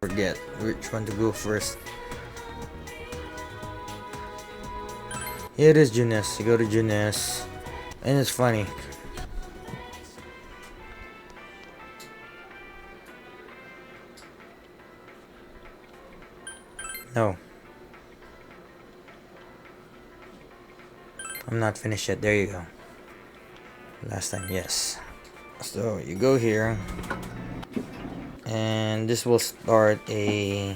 Forget which one to go first. Here it is, Junes. You go to Junes, and it's funny. No, I'm not finished yet. There you go. Last time, yes. So you go here, and this will start a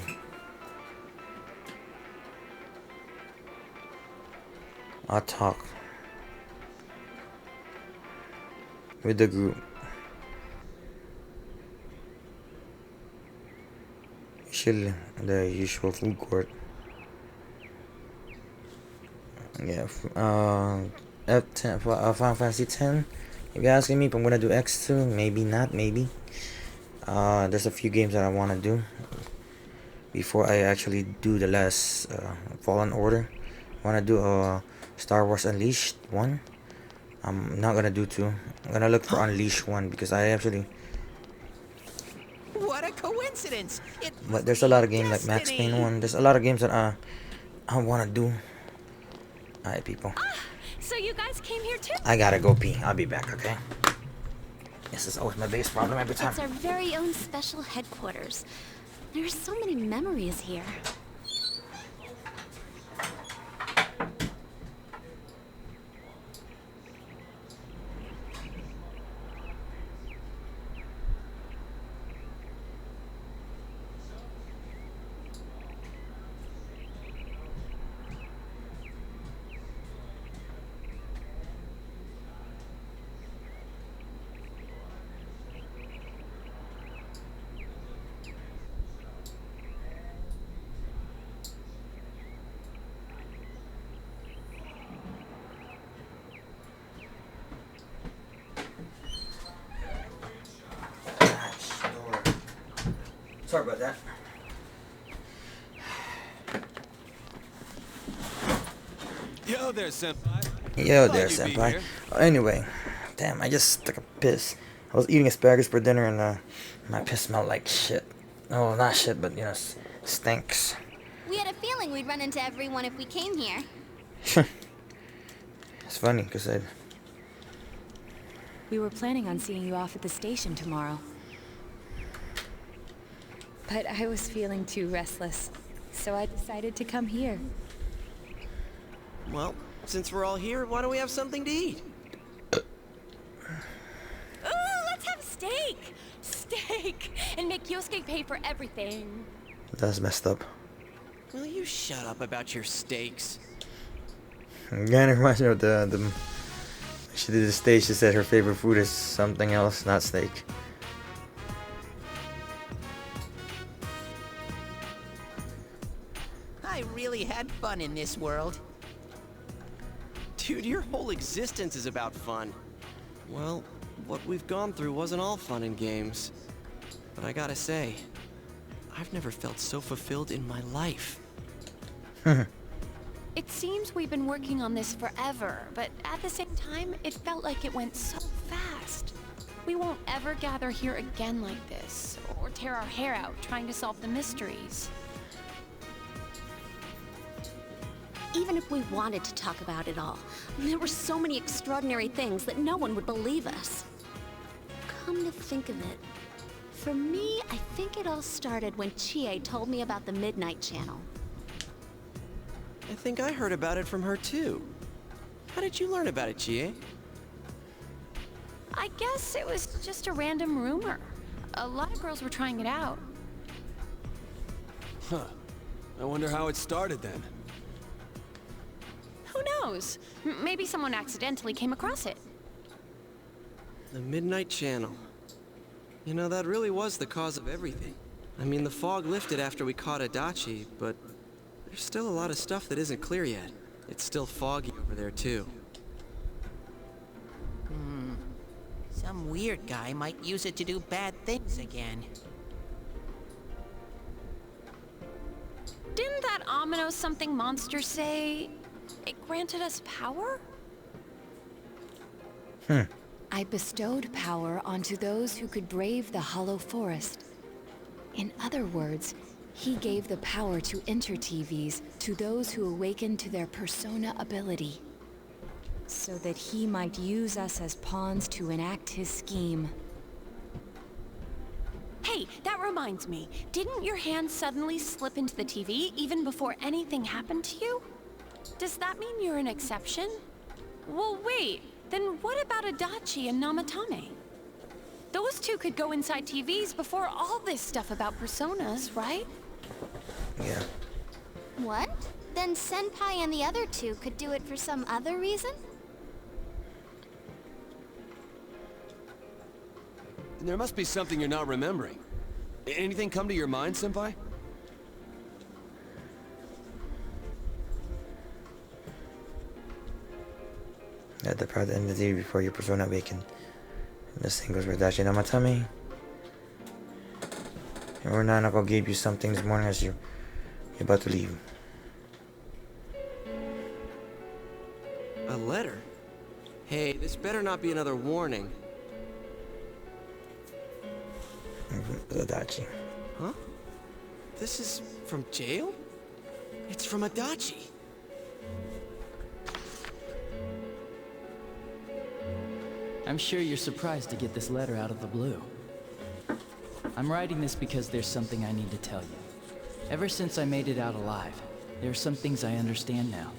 talk with the group. Usually the usual food court. Yeah, F10, Final Fantasy 10. If you're asking me if I'm gonna do X2, maybe not, maybe. There's a few games that I wanna do before I actually do the last Fallen Order. I wanna do Star Wars Unleashed 1. I'm not gonna do 2. I'm gonna look for Unleashed 1 because I actually. What a coincidence! But there's a lot of games like Max Payne 1. There's a lot of games that I wanna do. Alright, people. So you guys came here too? I gotta go pee. I'll be back, okay? This is always my biggest problem every time. It's our very own special headquarters. There are so many memories here. Sorry about that. Yo there, senpai. Yo there, senpai. Anyway, damn, I just took a piss. I was eating asparagus for dinner and my piss smelled like shit. No, not shit, but you know, stinks. We had a feeling we'd run into everyone if we came here. It's funny because We were planning on seeing you off at the station tomorrow. But I was feeling too restless, so I decided to come here. Well, since we're all here, why don't we have something to eat? Ooh, let's have steak! Steak! And make Yosuke pay for everything. that's messed up. Will you shut up about your steaks? Again, it reminds me of the she did the stage. She said her favorite food is something else, not steak. I really had fun in this world. Dude, your whole existence is about fun. Well, what we've gone through wasn't all fun and games. But I gotta say, I've never felt so fulfilled in my life. It seems we've been working on this forever, but at the same time, it felt like it went so fast. We won't ever gather here again like this, or tear our hair out trying to solve the mysteries. Even if we wanted to talk about it all, there were so many extraordinary things that no one would believe us. Come to think of it, for me, I think it all started when Chie told me about the Midnight Channel. I think I heard about it from her too. How did you learn about it, Chie? I guess it was just a random rumor. A lot of girls were trying it out. Huh. I wonder how it started then. Who knows? Maybe someone accidentally came across it. The Midnight Channel. You know, that really was the cause of everything. I mean, the fog lifted after we caught Adachi, but there's still a lot of stuff that isn't clear yet. It's still foggy over there, too. Some weird guy might use it to do bad things again. Didn't that ominous something monster say it granted us power? I bestowed power onto those who could brave the Hollow Forest. In other words, he gave the power to enter TVs to those who awakened to their persona ability, so that he might use us as pawns to enact his scheme. Hey, that reminds me. Didn't your hand suddenly slip into the TV even before anything happened to you? Does that mean you're an exception? Well, wait. Then what about Adachi and Namatame? Those two could go inside TVs before all this stuff about personas, right? Yeah. What? Then Senpai and the other two could do it for some other reason? There must be something you're not remembering. Anything come to your mind, Senpai? At the part end of the day before your persona awakened. This thing goes for Dashi Namatame. Your Nanako gave you something this morning as you're about to leave. A letter? Hey, this better not be another warning. Adachi. Huh? This is from jail? It's from Adachi. I'm sure you're surprised to get this letter out of the blue. I'm writing this because there's something I need to tell you. Ever since I made it out alive, there are some things I understand now.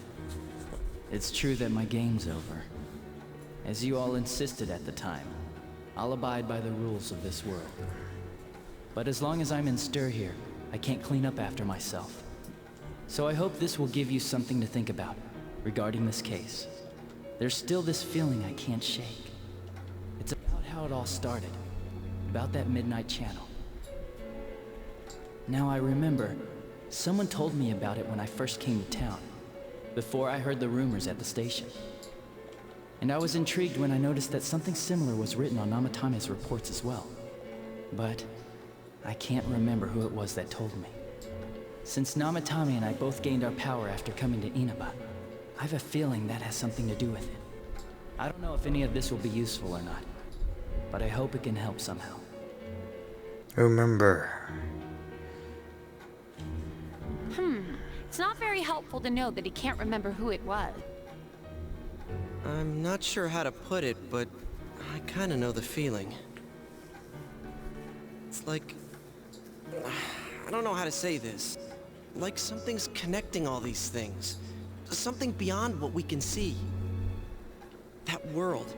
It's true that my game's over. As you all insisted at the time, I'll abide by the rules of this world. But as long as I'm in stir here, I can't clean up after myself. So I hope this will give you something to think about regarding this case. There's still this feeling I can't shake. It's about how it all started, about that midnight channel. Now I remember, someone told me about it when I first came to town, before I heard the rumors at the station. And I was intrigued when I noticed that something similar was written on Namatame's reports as well. But I can't remember who it was that told me. Since Namatame and I both gained our power after coming to Inaba, I have a feeling that has something to do with it. I don't know if any of this will be useful or not, but I hope it can help somehow. Remember. It's not very helpful to know that he can't remember who it was. I'm not sure how to put it, but I kinda know the feeling. It's like... I don't know how to say this. Like something's connecting all these things. Something beyond what we can see. That world,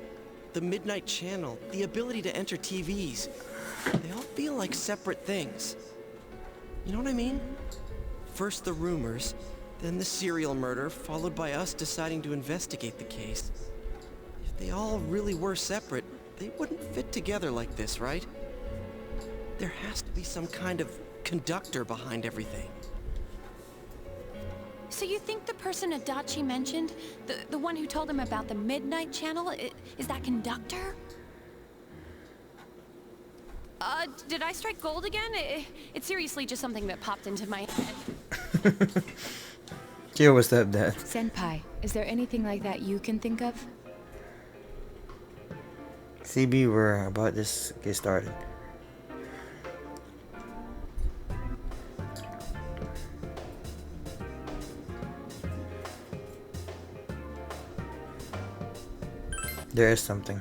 the Midnight Channel, the ability to enter TVs. They all feel like separate things. You know what I mean? First the rumors, then the serial murder, followed by us deciding to investigate the case. If they all really were separate, they wouldn't fit together like this, right? There has to be some kind of conductor behind everything. So you think the person Adachi mentioned, the one who told him about the Midnight Channel, is that conductor? Did I strike gold again? It's seriously just something that popped into my head. Yo, what's up, Dad? Senpai, is there anything like that you can think of? CB, we're about to get started. There is something.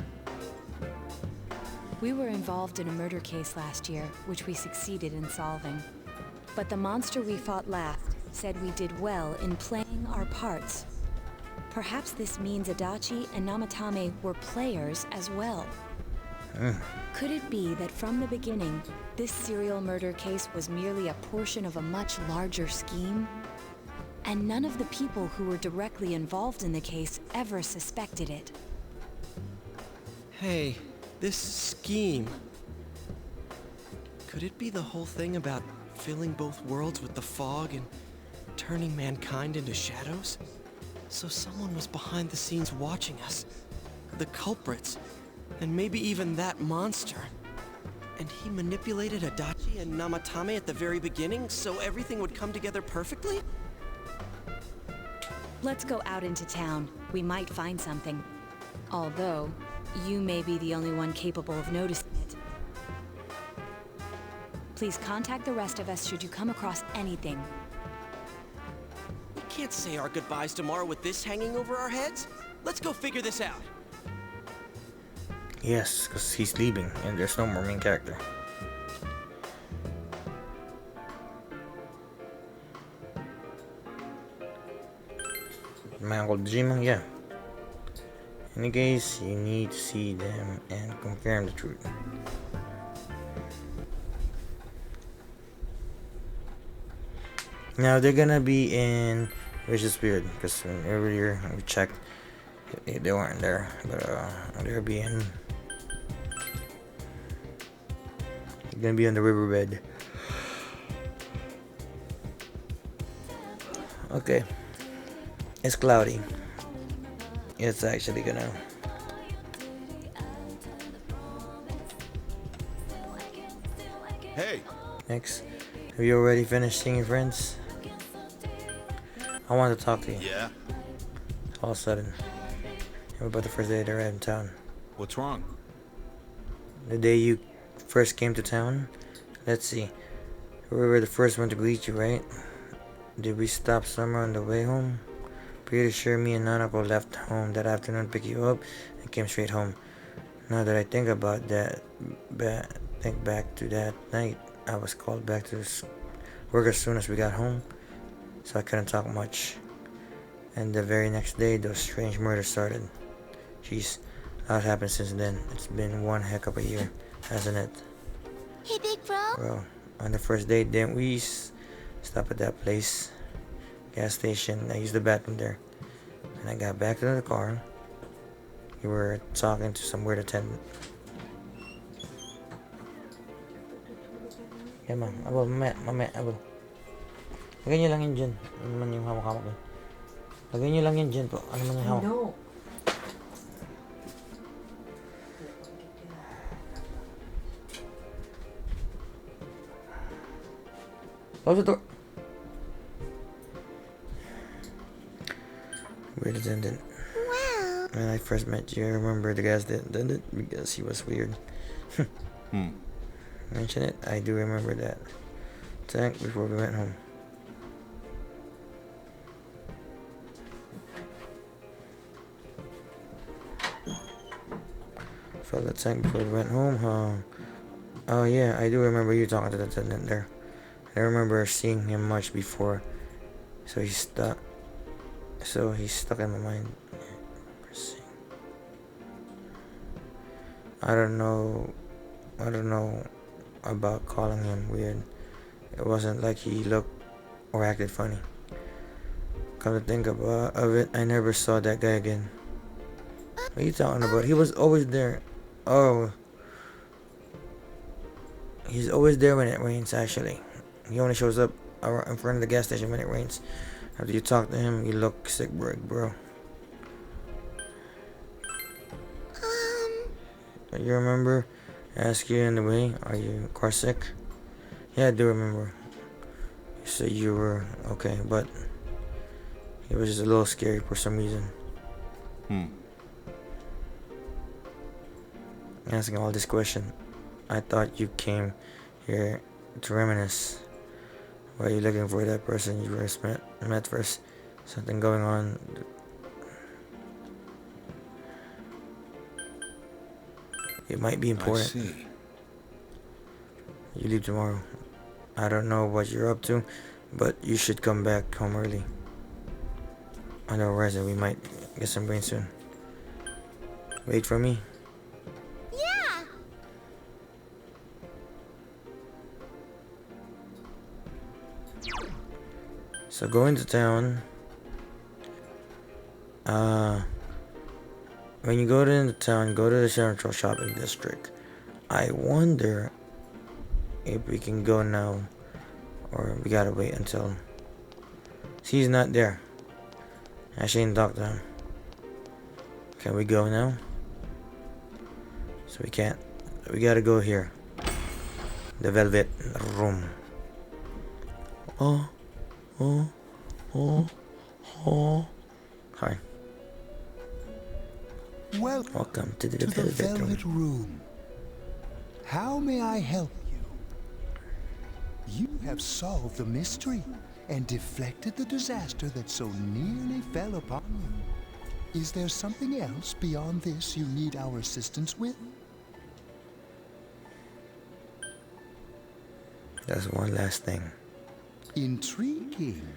We were involved in a murder case last year, which we succeeded in solving. But the monster we fought last said we did well in playing our parts. Perhaps this means Adachi and Namatame were players as well. Could it be that from the beginning, this serial murder case was merely a portion of a much larger scheme? And none of the people who were directly involved in the case ever suspected it. Hey, this scheme. Could it be the whole thing about filling both worlds with the fog and turning mankind into shadows? So someone was behind the scenes watching us. The culprits. And maybe even that monster. And he manipulated Adachi and Namatame at the very beginning so everything would come together perfectly? Let's go out into town. We might find something. Although, you may be the only one capable of noticing it. Please contact the rest of us should you come across anything. We can't say our goodbyes tomorrow with this hanging over our heads. Let's go figure this out. Yes, because he's leaving and there's no more main character. My Uncle Jima, yeah. In any case, you need to see them and confirm the truth. Now they're gonna be in, which is weird because earlier we checked, they weren't there, but they're being. They're gonna be on the riverbed. Okay. It's cloudy. It's actually gonna. Hey. Next. Have you already finished seeing your friends? I want to talk to you. Yeah? All of a sudden. About the first day they arrived in town. What's wrong? The day you first came to town? Let's see. We were the first one to greet you, right? Did we stop somewhere on the way home? Pretty sure me and Nanako left home that afternoon to pick you up and came straight home. Now that I think about that, think back to that night, I was called back to work as soon as we got home, so I couldn't talk much. And the very next day, those strange murders started. Jeez, a lot happened since then. It's been one heck of a year, hasn't it? Hey, big bro. Well, on the first day, didn't we stop at that place? Gas station. I used the bathroom there. And I got back to the car. You were talking to some weird attendant. Yeah, ma'am. Mamaya, abol. Lagay niyo lang yun dyan. Ano naman yung hawak-hawak yun? Lagay niyo lang yun dyan po. Ano naman yung hawak? No. Close the door. Weird attendant. Wow. When I first met you, I remember the guy's attendant because he was weird. Mention it? I do remember that. Tank before we went home. Felt the tank before we went home, huh? Oh yeah, I do remember you talking to the attendant there. I remember seeing him much before, so he's stuck in my mind. I don't know about calling him weird. It wasn't like he looked or acted funny. Come to think of it, I never saw that guy again. What are you talking about? He was always there. Oh, he's always there when it rains, actually. He only shows up in front of the gas station when it rains. After you talk to him, you look sick, bro. You remember? I asked you in the way, are you car sick? Yeah, I do remember. You said you were okay, but it was just a little scary for some reason. Asking all this question, I thought you came here to reminisce. Why are you looking for that person you first met first? Something going on? It might be important. I see. You leave tomorrow. I don't know what you're up to, but you should come back home early. Otherwise, we might get some rain soon. Wait for me. Yeah. So going to town. When you go to the town, go to the central shopping district. I wonder if we can go now, or we gotta wait until. See, he's not there. I shouldn't talk to him. Can we go now? So we can't. We gotta go here. The velvet room. Hi. Welcome to the velvet room. How may I help you? You have solved the mystery and deflected the disaster that so nearly fell upon you. Is there something else beyond this you need our assistance with? That's one last thing. Intriguing.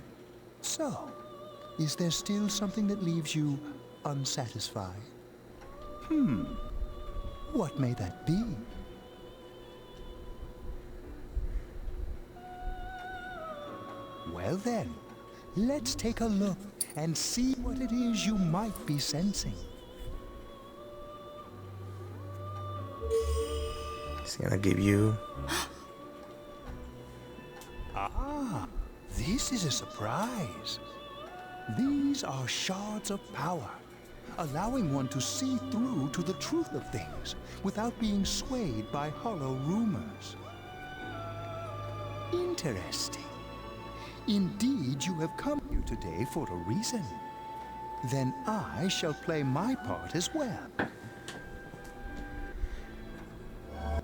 So, is there still something that leaves you unsatisfied? What may that be? Well then, let's take a look and see what it is you might be sensing. It's gonna give you... Ah, this is a surprise. These are shards of power, allowing one to see through to the truth of things without being swayed by hollow rumors. Interesting. Indeed, you have come here today for a reason. Then I shall play my part as well.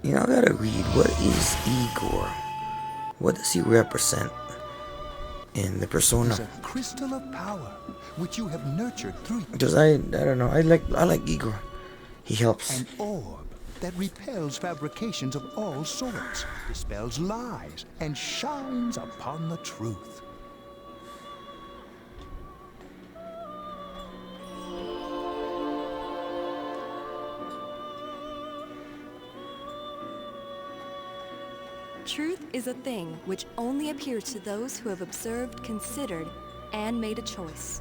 You know, I gotta read. What is Igor? What does he represent in the persona? It's a crystal of power which you have nurtured through. Because I don't know. I like Igor. He helps. An orb that repels fabrications of all sorts, dispels lies, and shines upon the truth. Truth is a thing which only appears to those who have observed, considered, and made a choice.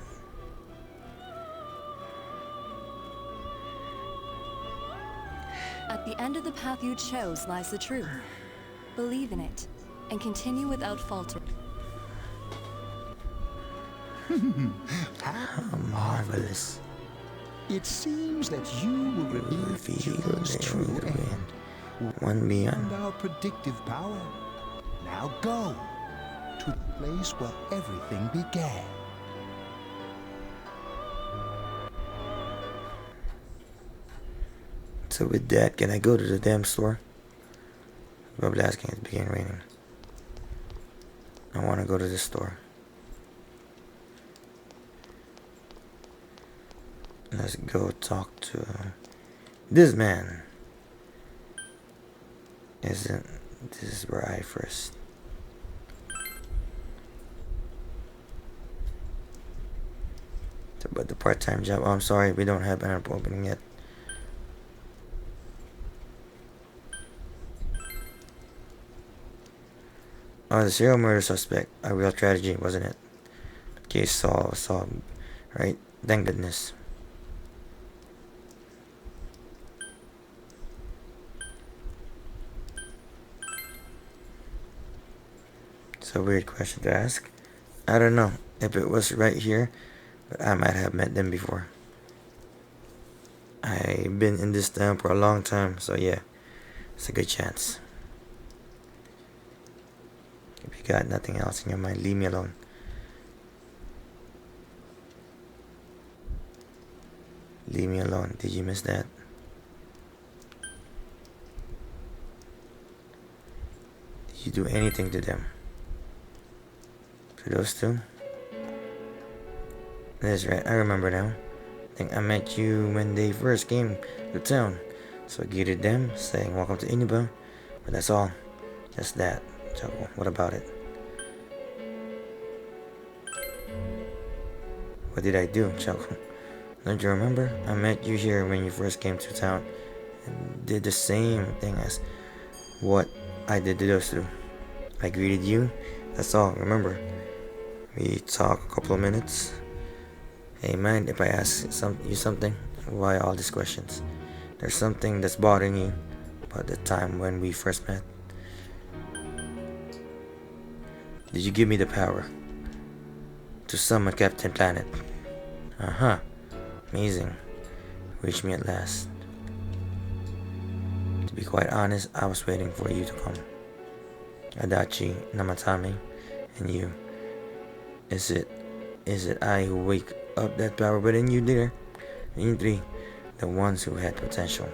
At the end of the path you chose lies the truth. Believe in it, and continue without faltering. How marvelous. It seems that you will reveal Joe's true end. One beyond. Our predictive power. Now go to the place where everything began. So with that, can I go to the damn store? Probably asking it began raining. I want to go to the store. Let's go talk to this man. This is where I first. But the part-time job. Oh, I'm sorry, we don't have an opening yet. Oh, the serial murder suspect. A real tragedy, wasn't it? Case solved, right? Thank goodness. It's a weird question to ask. I don't know if it was right here, but I might have met them before. I've been in this town for a long time, so yeah, it's a good chance. If you got nothing else in your mind, leave me alone. Leave me alone. Did you miss that? Did you do anything to them? To those two? That's right, I remember now. I think I met you when they first came to town. So I greeted them, saying welcome to Inuba. But that's all. Just that. Chuckle. What about it? What did I do? Chuckle. Don't you remember? I met you here when you first came to town and did the same thing as what I did to those two. I greeted you. That's all. Remember? We talked a couple of minutes. Hey, mind if I ask you something? Why all these questions? There's something that's bothering you about the time when we first met. Did you give me the power to summon Captain Planet? Uh-huh. Amazing. Reached me at last. To be quite honest, I was waiting for you to come. Adachi, Namatame, and you. Is it I who wake up that power within you, dear? You three, the ones who had potential.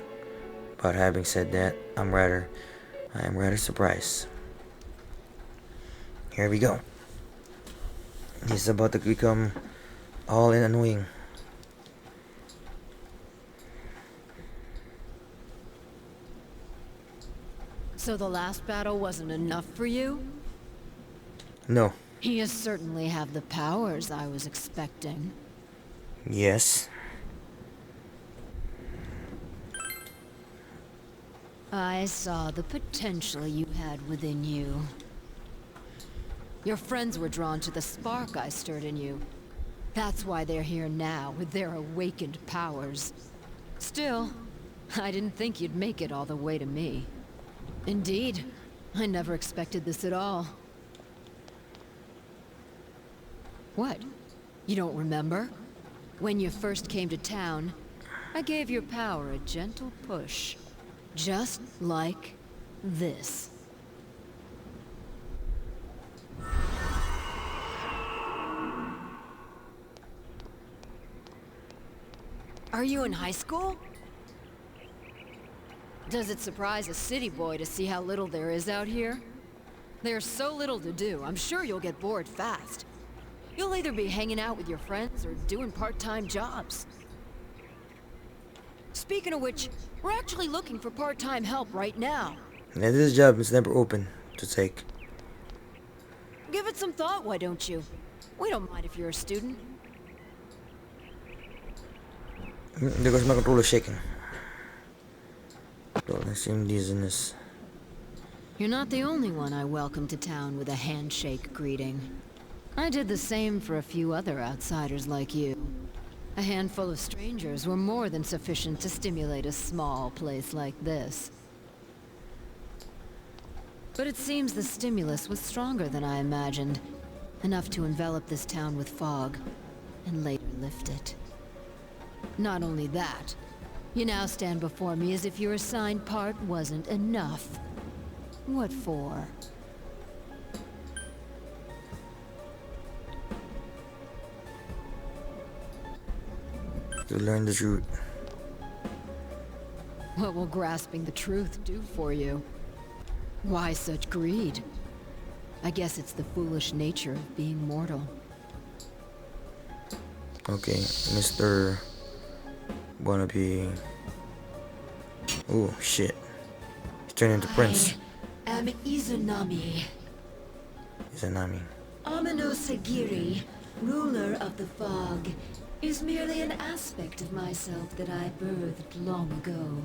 But having said that, I am rather surprised. Here we go. He's about to become all in annoying. So the last battle wasn't enough for you? No. You certainly have the powers I was expecting. Yes. I saw the potential you had within you. Your friends were drawn to the spark I stirred in you. That's why they're here now, with their awakened powers. Still, I didn't think you'd make it all the way to me. Indeed, I never expected this at all. What? You don't remember? When you first came to town, I gave your power a gentle push. Just like this. Are you in high school? Does it surprise a city boy to see how little there is out here? There's so little to do, I'm sure you'll get bored fast. You'll either be hanging out with your friends or doing part-time jobs. Speaking of which, we're actually looking for part-time help right now. Now this job is never open to take. Give it some thought, why don't you? We don't mind if you're a student. There goes my controller shaking. Don't seem dizziness. You're not the only one I welcomed to town with a handshake greeting. I did the same for a few other outsiders like you. A handful of strangers were more than sufficient to stimulate a small place like this. But it seems the stimulus was stronger than I imagined. Enough to envelop this town with fog, and later lift it. Not only that, you now stand before me as if your assigned part wasn't enough. What for? To learn the truth. What will grasping the truth do for you? Why such greed? I guess it's the foolish nature of being mortal. Okay, Mr. Wannabe. Oh shit. He's turning into Prince. I am Izanami. Izanami. Amino Sagiri, ruler of the fog, is merely an aspect of myself that I birthed long ago.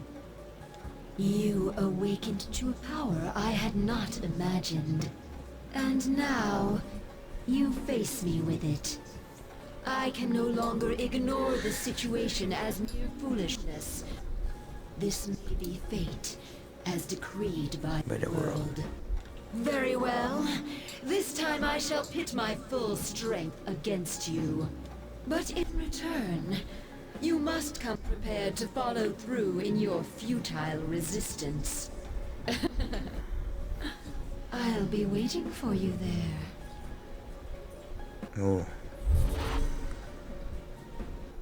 You awakened to a power I had not imagined. And now, you face me with it. I can no longer ignore the situation as mere foolishness. This may be fate, as decreed by the world. Very well. This time I shall pit my full strength against you. But in return, you must come prepared to follow through in your futile resistance. I'll be waiting for you there. Oh.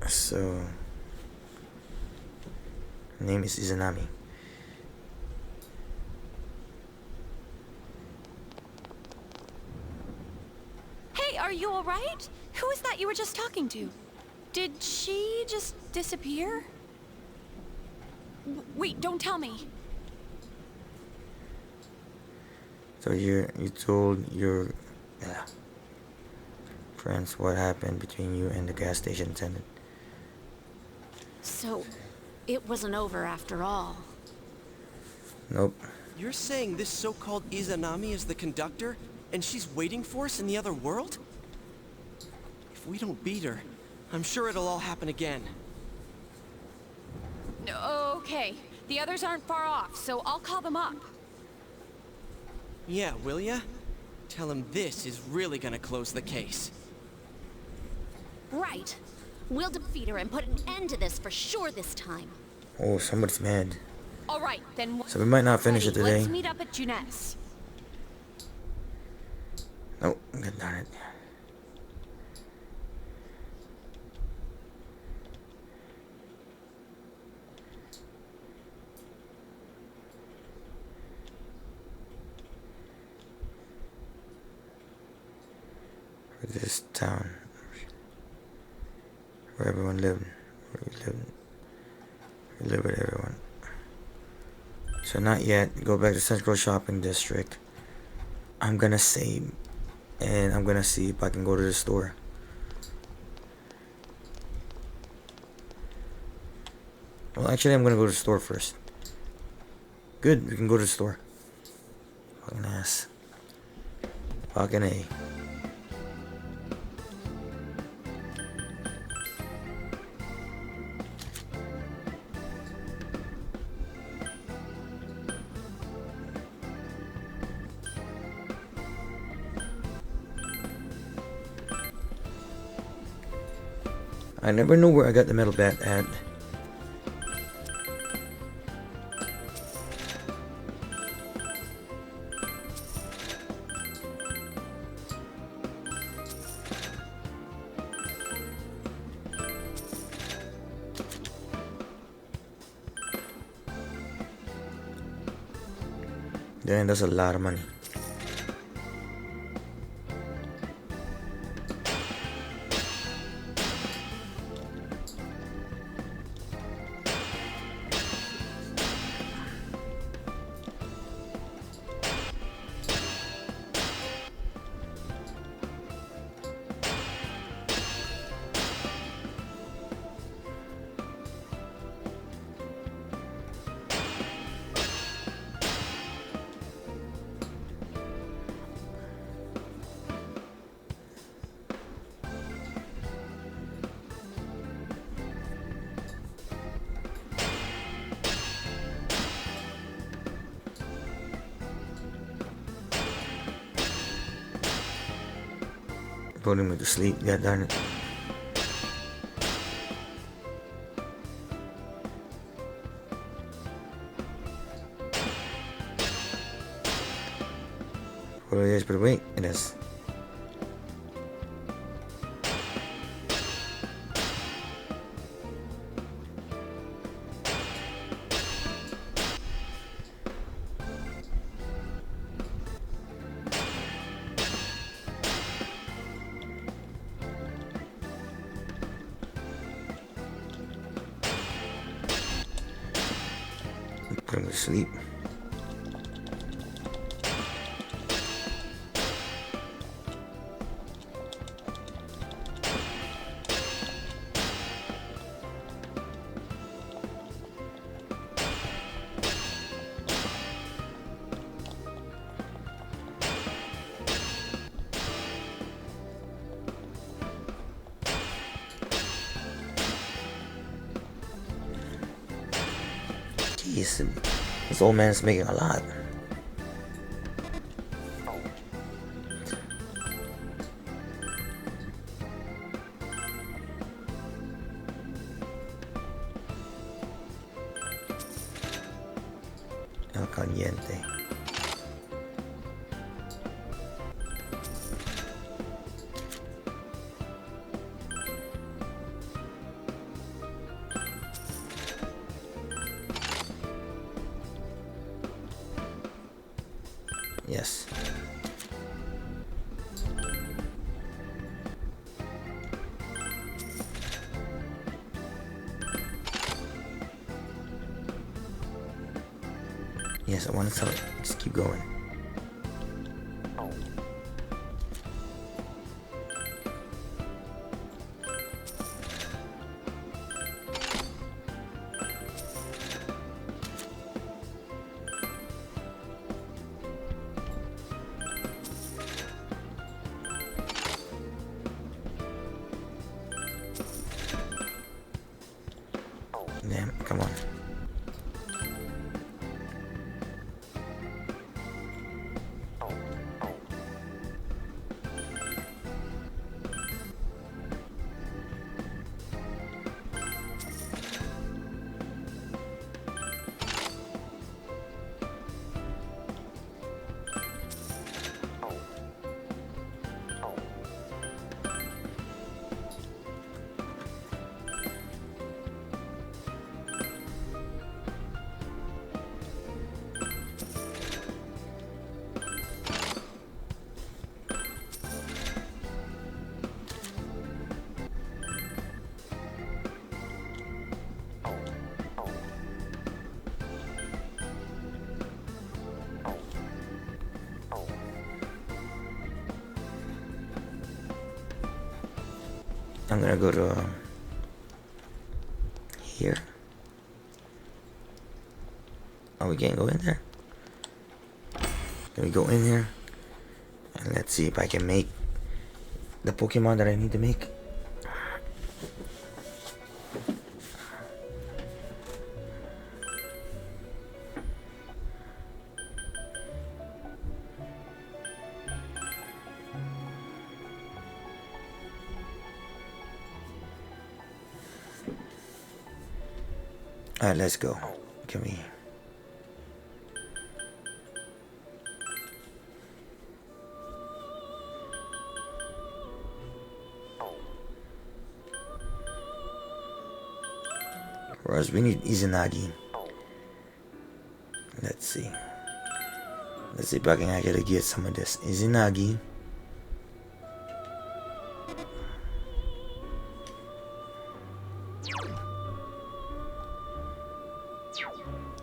So, her name is Izanami. Hey, are you alright? Who is that you were just talking to? Did she just disappear? Wait, don't tell me. So you told your friends what happened between you and the gas station attendant. So, it wasn't over after all. Nope. You're saying this so-called Izanami is the conductor, and she's waiting for us in the other world? If we don't beat her, I'm sure it'll all happen again. Okay, the others aren't far off, so I'll call them up. Yeah, will ya? Tell him this is really gonna close the case. Right. We'll defeat her and put an end to this for sure this time. Oh, somebody's mad. Alright, then... So we might not finish it today. Let's meet up at Juness. Oh, god darn it. Look at this town where everyone lived. Where we live with everyone. So not yet. Go back to Central Shopping District. I'm gonna save, and I'm gonna see if I can go to the store. Well, actually, I'm gonna go to the store first. Good, we can go to the store. Fucking ass. Fucking A. I never know where I got the metal bat at. Damn, that's a lot of money. Putting me to sleep, god darn it. Well, it is, but wait, it is. Put him to sleep. Jeez, this old man's making a lot. El caliente. Yes. Yes, I want to tell it. Just keep going. Damn, come on. I'm gonna go to here. Oh, we can't go in there. Let me go in here and let's see if I can make the Pokemon that I need to make. Alright, let's go. Can we? Whereas we need Izanagi. Let's see. Let's see if I can actually get some of this. Izanagi.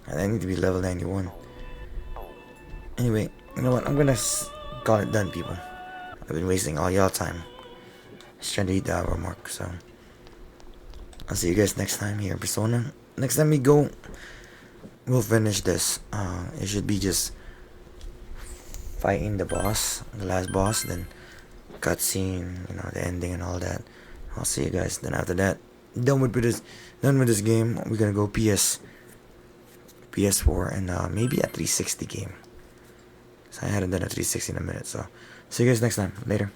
And I need to be level 91. Anyway, you know what? I'm gonna call it done, people. I've been wasting all y'all time. Just trying to eat the hour mark, so I'll see you guys next time here in Persona. Next time we go, we'll finish this. It should be just fighting the boss, the last boss, then cutscene, you know, the ending and all that. I'll see you guys. Then after that, done with this game. We're gonna go PS4 and maybe a 360 game. So I hadn't done a 360 in a minute. So see you guys next time. Later.